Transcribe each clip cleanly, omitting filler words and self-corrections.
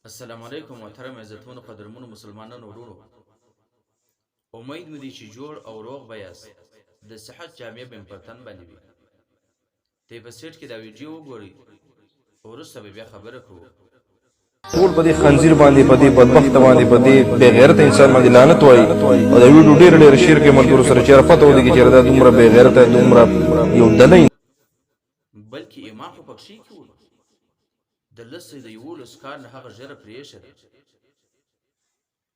السلام علیکم محترم عزتمنو قدرمنو مسلمانانو ورونو امید مې دی چې جوړ او روغ به یاست د صحت جامع به په تن باندې وي ته په سیټ کې دا ویډیو وګورئ وروسته به بیا خبره کوو ټول په دې خنزیر باندې په دې بدبخت باندې په دې بې غیرته انسان باندې لعنت وایي او دا ویډیو ډېر شیر کې ملګرو سره چېرې پته ولګي چې دا دومره بې غیرته دومره یو دلی بلکې ایمان خو پکښې کې و د لسې د 11 کال نه هغه ژره پرېښه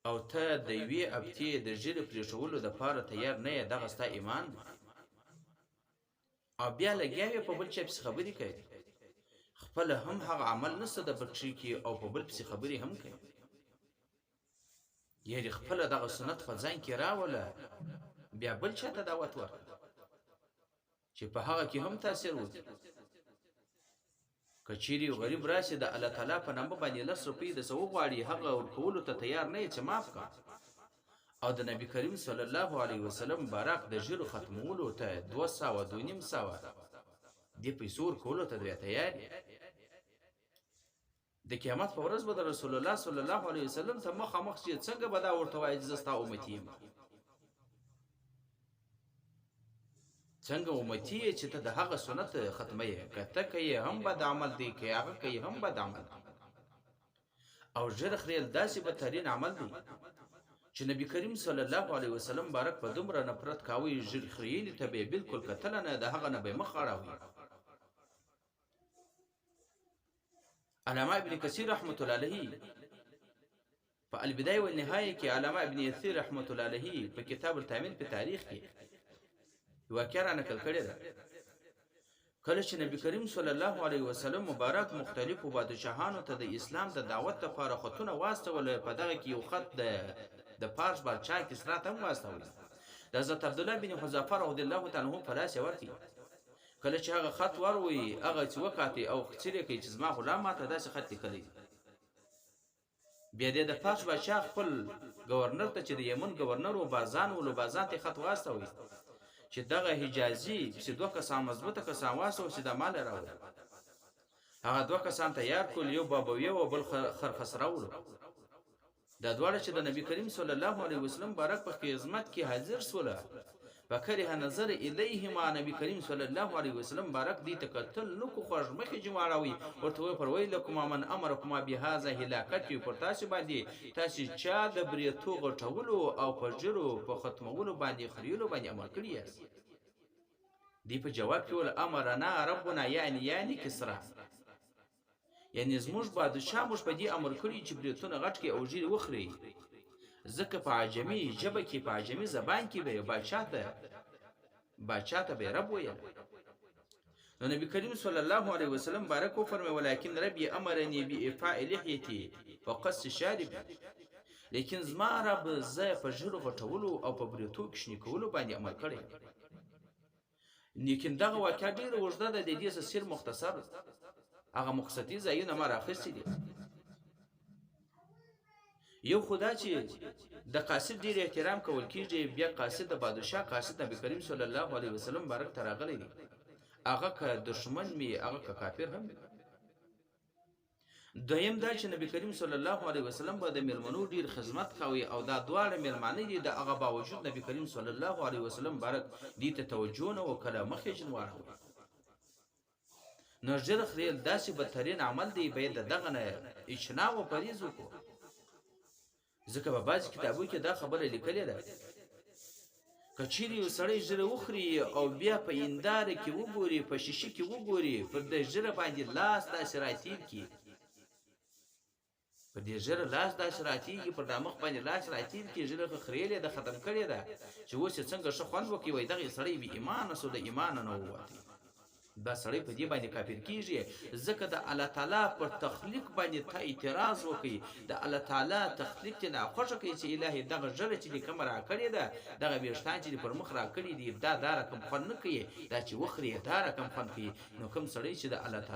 او ته د یوې هفتې د ژرې پرېښولو دپاره تیار نه یې دغه ستا ایمان دی او بیا لګیا یې په بل چا پسې خبرې کوي خپله هم هغه عمل نسته د بکشي کې او په بل پسې خبرې هم کوي یعنې خپله دغه سنت په ځان کې راوله بیا بل چا ته دعوت ورکړه چې په هغه کې هم تاثیر وکړي که چیرې یو غریب راسي د الله تعالی په نامه باندې 10 روپۍ د څه وغواړي هغه ورکولو ته تیار نه یې چې معاف کړه او د نبي کریم صلی الله علیه وسلم بارک د ژرو ختمولو ته 200 د پیسو ورکولو ته دوی تیار د قیامت په ورځ به د رسول الله صلی الله علیه وسلم ته مخامخ چې څنګه به دا ورته وایي چې زه ستا امتي یم څنګه امتي یې چې ته د هغه سنت ختمه یې که ته کوې هم بد عمل دی که هغه کوي هم بد عمل او ژر خریل داسې بدترین عمل دی چې نبي کریم صلی الله علیه وسلم بارک په دومره نفرت کاوه ژر خریلي ته به یې بالکل کتله نه د هغه نه به یې مخ اړوي علامه ابن کثیر رحمت الله علیه په البدایه والنهایه کې علامه ابن کثیر رحمت الله علیه په کتاب التعمیل په تاریخ کې واقعا را نقل کړی ده کله چې نبی کریم صلی الله علیه وسلم مبارک مختلفو بادشاهانو ته د اسلام د دعوت لپاره خطونه واستول په دغه کې یو خط د پارس بادشاه کسرا ته هم واستول د حضرت عبدالله بن حذافه رضی الله تعالی عنه په لاس یې ورکړي کله چې هغه خط وروي هغه چې وکاتي او څیرې کوي چې زما غلام ماته داسې خط لیکلی بیا د پارس بادشاه خپل گورنر ته چې د یمن گورنر و بازان ته خط واستوي چې دغه حجازي چې دوه کسان مضبوطه کسان واسو چې د مال راوړل هغه دوه کسان تیار کول یو بابویه او بل خرخسراولو دا دواړه چې د نبی کریم صلی الله علیه وسلم بارک په خدمت کې حاضر سوله فکره نظر الیهما نبی کریم صلی الله علیه وسلم بارک دې تکتل نو کو خوږ مخې جماړوي ورته پر ویلکم من امرکم بهذا هلاکت پر تاسو باندې تاسو چا د بریتو غټولو او په جرو په ختمولو باندې خریلو باندې امر کړی یاست دی په جواب کې ول امرنا ربنا یعنی کسرا یعنی زموږ بادشاه موږ په دې امر کړی چې بریتونه غټ کې او جری وخري ځکه په عجمی ژبه کې په عجمی زبان کې به بادشاه ته به رب ویل نو نبی کریم صلی الله علیه وسلم بارک و فرمایي ولکن ربي امرني بإفاء لحيتي وقص شارب لیکن زما رب زه په ژرو غټولو او په بریتو کښنی کولو باندې عمل کړی لیکن دغه واقعه ډیره اوږده ده د دې سیر مختصر هغه مقصدي ځایونه ما راخیستي دي یو خدا چې د قاصد ډیر احترام کول کیږي بیا قاصد د بادشاه قاصد نبی کریم صلی الله علیه وسلم بارک ته راغلی دی هغه که دشمن می هغه که کافر هم دویم دا چې نبی کریم صلی الله علیه وسلم به د میلمنو ډیر خدمت کوي او دا دواړه میلمانه دي د هغه باوجود نبی کریم صلی الله علیه وسلم بارک دې ته توجه نه وکړه مخې جنواره نو ژر خریل داسې بدترین عمل دی باید دغه نه اجتناب او پرهیز وکړو ځکه په بعضې کتابو کې دا خبره لیکلې ده که چیرې یو سړی ژره وخوري او بیا په هنداره کې وګوري په شیشه کې وګوري پر د ژره باندې لاس داسې راتېږي په دې ژره لاس داسې راتېږي پر دا مخ باندې لاس راتېږي ژره خریلې ده ختم کړې ده چې اوس یې څنګه ښه خوند وکړي وایي دغه سړی بې ایمانه سو د ایمانه نه ووتی دا سړی په دې باندې کافر کیږي ځکه د الله تعالی پر تخلیق باندې ته اعتراض وکړي د الله تعالی تخلیق ته ناخوښه کوي چې الهي دغه ژره چې کوم را کړې ده دغه ویښتان چې پر مخ را کړي دي دا رقم خوند نه کوي دا چې وخري دا رقم خوند کوي نو کوم سړی چې د الله